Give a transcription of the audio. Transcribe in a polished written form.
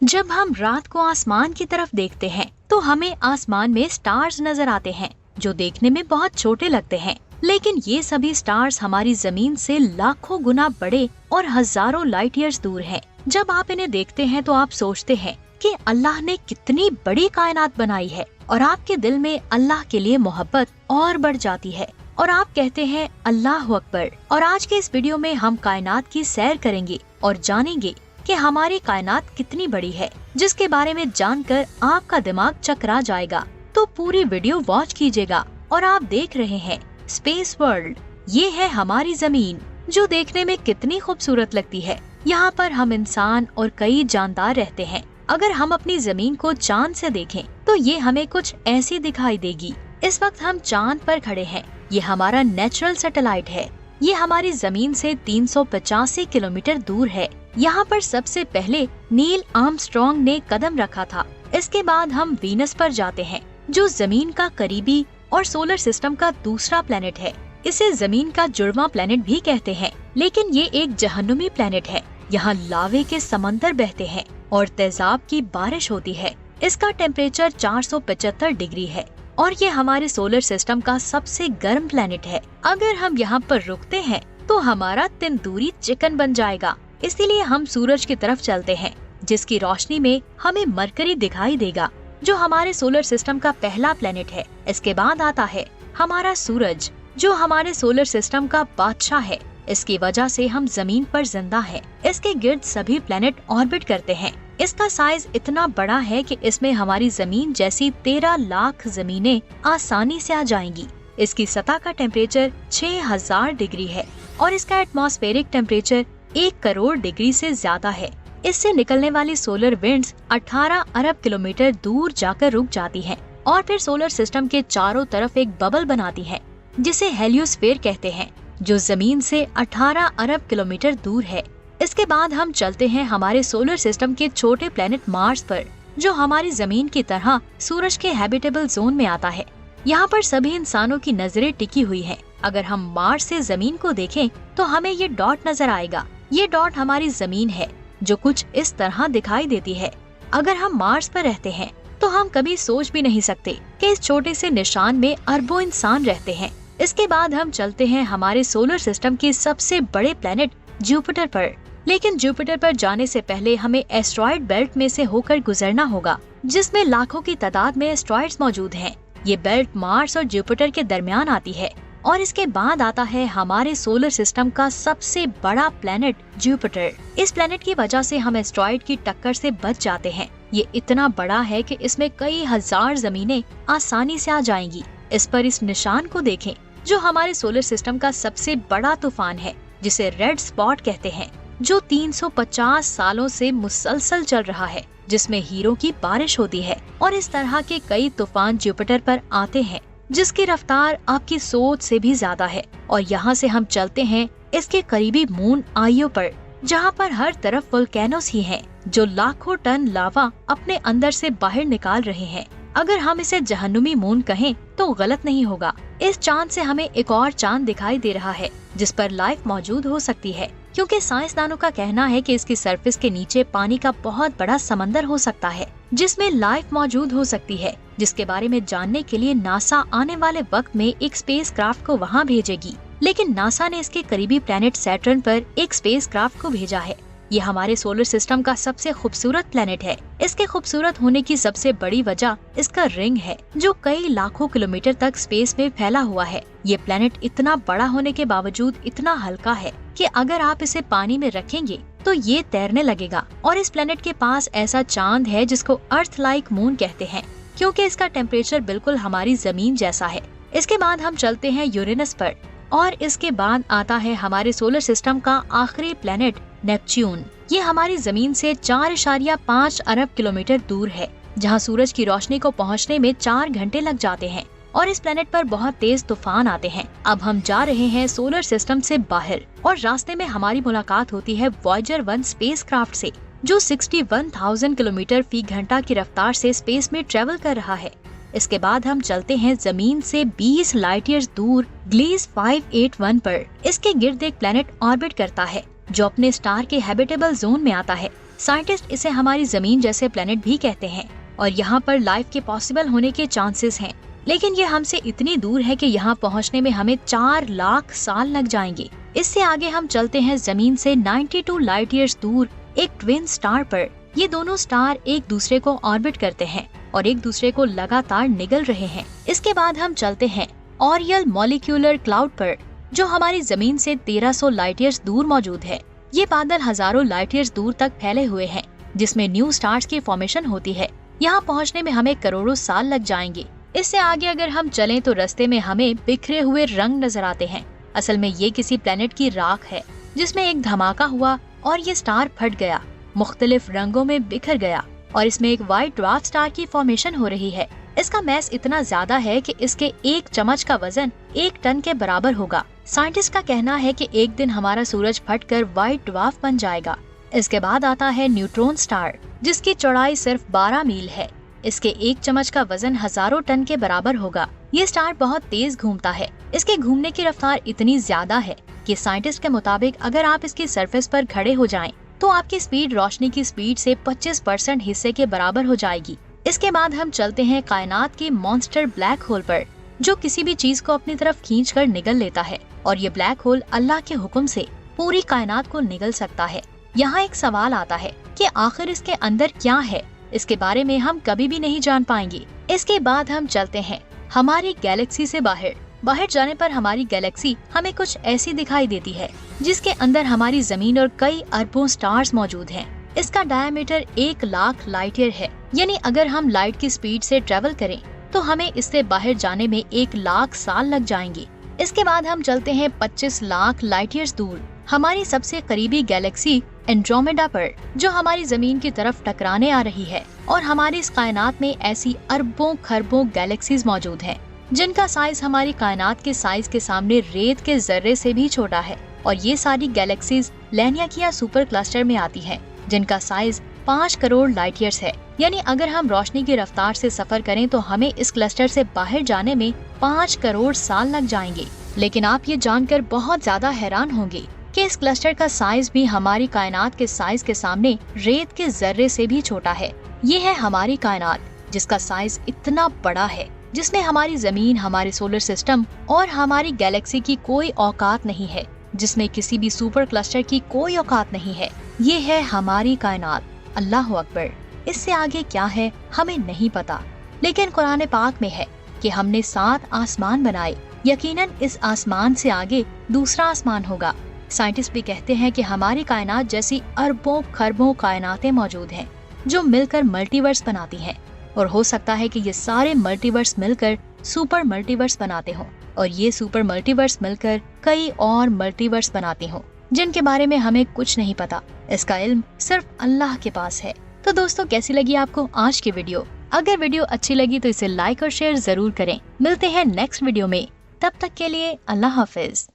जब हम रात को आसमान की तरफ देखते हैं तो हमें आसमान में स्टार्स नजर आते हैं जो देखने में बहुत छोटे लगते हैं, लेकिन ये सभी स्टार्स हमारी जमीन से लाखों गुना बड़े और हजारों लाइट ईयर्स दूर हैं। जब आप इन्हें देखते हैं तो आप सोचते हैं कि अल्लाह ने कितनी बड़ी कायनात बनाई है और आपके दिल में अल्लाह के लिए मोहब्बत और बढ़ जाती है और आप कहते हैं अल्लाह अकबर। और आज के इस वीडियो में हम कायनात की सैर करेंगे और जानेंगे कि हमारी कायनात कितनी बड़ी है, जिसके बारे में जानकर आपका दिमाग चकरा जाएगा। तो पूरी वीडियो वॉच कीजिएगा। और आप देख रहे हैं स्पेस वर्ल्ड। ये है हमारी जमीन जो देखने में कितनी खूबसूरत लगती है। यहाँ पर हम इंसान और कई जानदार रहते हैं। अगर हम अपनी जमीन को चांद से देखें तो ये हमें कुछ ऐसी दिखाई देगी। इस वक्त हम चांद पर खड़े हैं। ये हमारा नेचुरल सैटेलाइट है। ये हमारी जमीन से 385 किलोमीटर दूर है। यहाँ पर सबसे पहले नील आर्मस्ट्रॉन्ग ने कदम रखा था। इसके बाद हम वीनस पर जाते हैं जो जमीन का करीबी और सोलर सिस्टम का दूसरा प्लेनेट है। इसे जमीन का जुड़वा प्लेनेट भी कहते हैं, लेकिन ये एक जहन्नुमी प्लेनेट है। यहाँ लावे के समंदर बहते हैं और तेजाब की बारिश होती है। इसका टेम्परेचर 475 डिग्री है और ये हमारे सोलर सिस्टम का सबसे गर्म प्लेनेट है। अगर हम यहाँ पर रुकते हैं तो हमारा तंदूरी चिकन बन जाएगा। इसीलिए हम सूरज की तरफ चलते हैं, जिसकी रोशनी में हमें मरकरी दिखाई देगा जो हमारे सोलर सिस्टम का पहला प्लेनेट है। इसके बाद आता है हमारा सूरज जो हमारे सोलर सिस्टम का बादशाह है। इसकी वजह से हम जमीन पर जिंदा हैं। इसके गिर्द सभी प्लेनेट ऑर्बिट करते हैं। इसका साइज इतना बड़ा है कि इसमें हमारी जमीन जैसी 13 लाख जमीनें आसानी से आ जाएंगी। इसकी सतह का टेम्परेचर 6000 डिग्री है और इसका एटमॉस्फेरिक टेम्परेचर 1 करोड़ डिग्री से ज्यादा है। इससे निकलने वाली सोलर विंड्स 18 अरब किलोमीटर दूर जाकर रुक जाती हैं और फिर सोलर सिस्टम के चारों तरफ एक बबल बनाती हैं, जिसे हेलियोस्फीयर कहते हैं, जो जमीन से 18 अरब किलोमीटर दूर है। इसके बाद हम चलते हैं हमारे सोलर सिस्टम के छोटे प्लेनेट मार्स पर, जो हमारी जमीन की तरह सूरज के हैबिटेबल जोन में आता है। यहाँ पर सभी इंसानों की नजरें टिकी हुई हैं। अगर हम मार्स से जमीन को देखें तो हमें ये डॉट नजर आएगा। ये डॉट हमारी जमीन है जो कुछ इस तरह दिखाई देती है। अगर हम मार्स पर रहते हैं तो हम कभी सोच भी नहीं सकते कि इस छोटे से निशान में अरबों इंसान रहते हैं। इसके बाद हम चलते हैं हमारे सोलर सिस्टम के सबसे बड़े प्लेनेट जुपिटर पर। लेकिन जुपिटर पर जाने से पहले हमें एस्ट्रॉयड बेल्ट में से होकर गुजरना होगा, जिसमें लाखों की तादाद में एस्ट्रॉयड्स मौजूद हैं। ये बेल्ट मार्स और जुपिटर के दरमियान आती है और इसके बाद आता है हमारे सोलर सिस्टम का सबसे बड़ा प्लेनेट जुपिटर। इस प्लेनेट की वजह से हम एस्ट्रॉयड की टक्कर से बच जाते हैं। ये इतना बड़ा है कि इसमें कई हजार जमीनें आसानी से आ जाएंगी। इस पर इस निशान को देखें जो हमारे सोलर सिस्टम का सबसे बड़ा तूफान है, जिसे रेड स्पॉट कहते हैं, जो 350 सालों से मुसलसल चल रहा है, जिसमें हीरों की बारिश होती है। और इस तरह के कई तूफान जुपिटर पर आते हैं जिसकी रफ्तार आपकी सोच से भी ज्यादा है। और यहाँ से हम चलते हैं इसके करीबी मून आइयो पर, जहाँ पर हर तरफ वोल्केनोस ही हैं, जो लाखों टन लावा अपने अंदर से बाहर निकाल रहे हैं। अगर हम इसे जहन्नुमी मून कहें तो गलत नहीं होगा। इस चांद से हमें एक और चांद दिखाई दे रहा है जिस पर लाइफ मौजूद हो सकती है, क्योंकि साइंसदानों का कहना है कि इसकी सरफेस के नीचे पानी का बहुत बड़ा समंदर हो सकता है जिसमें लाइफ मौजूद हो सकती है, जिसके बारे में जानने के लिए नासा आने वाले वक्त में एक स्पेस क्राफ्ट को वहाँ भेजेगी। लेकिन नासा ने इसके करीबी प्लेनेट सैटर्न पर एक स्पेस क्राफ्ट को भेजा है। ये हमारे सोलर सिस्टम का सबसे खूबसूरत प्लेनेट है। इसके खूबसूरत होने की सबसे बड़ी वजह इसका रिंग है, जो कई लाखों किलोमीटर तक स्पेस में फैला हुआ है। ये प्लेनेट इतना बड़ा होने के बावजूद इतना हल्का है कि अगर आप इसे पानी में रखेंगे तो ये तैरने लगेगा। और इस प्लेनेट के पास ऐसा चांद है जिसको अर्थ लाइक मून कहते हैं, क्योंकि इसका टेम्परेचर बिल्कुल हमारी जमीन जैसा है। इसके बाद हम चलते हैं यूरेनस पर और इसके बाद आता है हमारे सोलर सिस्टम का आखिरी प्लेनेट नेपच्यून। ये हमारी जमीन से 4.5 अरब किलोमीटर दूर है, जहाँ सूरज की रोशनी को पहुँचने में 4 घंटे लग जाते हैं और इस प्लेनेट पर बहुत तेज तूफान आते हैं। अब हम जा रहे हैं सोलर सिस्टम से बाहर और रास्ते में हमारी मुलाकात होती है वॉयेजर 1 स्पेस क्राफ्ट से, जो 61,000 किलोमीटर फी घंटा की रफ्तार से स्पेस में ट्रेवल कर रहा है। इसके बाद हम चलते हैं जमीन से 20 लाइट ईयर्स दूर ग्लीस 581 पर। इसके गिर्द एक प्लेनेट ऑर्बिट करता है जो अपने स्टार के हैबिटेबल जोन में आता है। साइंटिस्ट इसे हमारी जमीन जैसे प्लेनेट भी कहते हैं और यहाँ पर लाइफ के पॉसिबल होने के चांसेस हैं। लेकिन ये हमसे इतनी दूर है कि यहाँ पहुँचने में हमें 4 लाख साल लग जाएंगे। इससे आगे हम चलते हैं जमीन से 92 लाइट ईयर्स दूर एक ट्विन स्टार पर। ये दोनों स्टार एक दूसरे को ऑर्बिट करते हैं और एक दूसरे को लगातार निगल रहे हैं। इसके बाद हम चलते हैं ऑरियल मॉलिक्यूलर क्लाउड पर, जो हमारी जमीन से 1300 लाइट ईयर्स दूर मौजूद है। ये बादल हजारों लाइट ईयर्स दूर तक फैले हुए हैं, जिसमें न्यू स्टार्स की फॉर्मेशन होती है। यहाँ पहुँचने में हमें करोड़ों साल लग जाएंगे। इससे आगे अगर हम चलें तो रास्ते में हमें बिखरे हुए रंग नजर आते हैं। असल में ये किसी प्लेनेट की राख है, जिसमें एक धमाका हुआ और ये स्टार फट गया, मुख्तलिफ रंगों में बिखर गया और इसमें एक व्हाइट ड्वार्फ स्टार की फॉर्मेशन हो रही है। इसका मैस इतना ज्यादा है कि इसके एक चम्मच का वजन 1 टन के बराबर होगा। साइंटिस्ट का कहना है कि एक दिन हमारा सूरज फटकर व्हाइट ड्वार्फ बन जाएगा। इसके बाद आता है न्यूट्रॉन स्टार, जिसकी चौड़ाई सिर्फ 12 मील है। इसके एक चम्मच का वजन हजारों टन के बराबर होगा। ये स्टार बहुत तेज घूमता है। इसके घूमने की रफ्तार इतनी ज्यादा है कि साइंटिस्ट के मुताबिक अगर आप इसकी सरफेस पर खड़े हो जाएं, तो आपकी स्पीड रोशनी की स्पीड से 25% हिस्से के बराबर हो जाएगी। इसके बाद हम चलते हैं कायनात के मॉन्स्टर ब्लैक होल पर, जो किसी भी चीज को अपनी तरफ खींचकर निगल लेता है और ये ब्लैक होल अल्लाह के हुक्म से पूरी कायनात को निगल सकता है। यहाँ एक सवाल आता है कि आखिर इसके अंदर क्या है। इसके बारे में हम कभी भी नहीं जान पाएंगे। इसके बाद हम चलते हैं हमारी गैलेक्सी से बाहर। बाहर जाने पर हमारी गैलेक्सी हमें कुछ ऐसी दिखाई देती है, जिसके अंदर हमारी जमीन और कई अरबों स्टार्स मौजूद हैं। इसका डायमीटर 1 लाख लाइट ईयर है, यानी अगर हम लाइट की स्पीड से ट्रेवल करें तो हमें इससे बाहर जाने में 1 लाख साल लग जाएंगे। इसके बाद हम चलते हैं 25 लाख लाइट ईयर्स दूर हमारी सबसे करीबी गैलेक्सी एंड्रोमेडा पर, जो हमारी जमीन की तरफ टकराने आ रही है। और हमारी इस कायनात में ऐसी अरबों खरबों गैलेक्सीज मौजूद हैं, जिनका साइज हमारी कायनात के साइज के सामने रेत के जर्रे से भी छोटा है। और ये सारी गैलेक्सीज लैनियाकिया सुपर क्लस्टर में आती हैं, जिनका साइज 5 करोड़ लाइट ईयर्स है। यानी अगर हम रोशनी की रफ्तार से सफर करें तो हमें इस क्लस्टर से बाहर जाने में 5 करोड़ साल लग जाएंगे। लेकिन आप ये जानकर बहुत ज्यादा हैरान होंगे कि इस क्लस्टर का साइज भी हमारी कायनात के साइज के सामने रेत के जर्रे से भी छोटा है। ये है हमारी कायनात, जिसका साइज इतना बड़ा है, जिसमें हमारी जमीन, हमारे सोलर सिस्टम और हमारी गैलेक्सी की कोई औकात नहीं है, जिसमें किसी भी सुपर क्लस्टर की कोई औकात नहीं है। ये है हमारी कायनात। अल्लाह अकबर। इससे आगे क्या है हमें नहीं पता, लेकिन कुरान पाक में है कि हमने 7 आसमान बनाए, यकीनन इस आसमान से आगे दूसरा आसमान होगा। साइंटिस्ट भी कहते हैं कि हमारी कायनात जैसी अरबों खरबों कायनातें मौजूद हैं, जो मिलकर मल्टीवर्स बनाती हैं। और हो सकता है कि ये सारे मल्टीवर्स मिलकर सुपर मल्टीवर्स बनाते हों, और ये सुपर मल्टीवर्स मिलकर कई और मल्टीवर्स बनाते हों, जिनके बारे में हमें कुछ नहीं पता। इसका इल्म सिर्फ अल्लाह के पास है। तो दोस्तों, कैसी लगी आपको आज की वीडियो? अगर वीडियो अच्छी लगी तो इसे लाइक और शेयर जरूर करें। मिलते हैं नेक्स्ट वीडियो में, तब तक के लिए अल्लाह हाफिज।